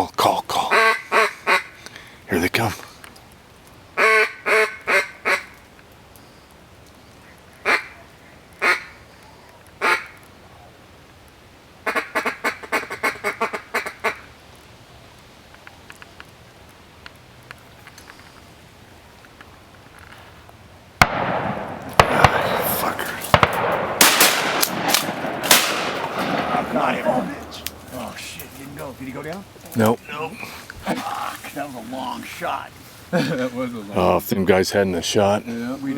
Call. Here they come. Oh shit, didn't go. Did he go down? Nope. Fuck, that was a long shot. That was a long. Oh, if them guys hadn't a shot. Yeah, we'd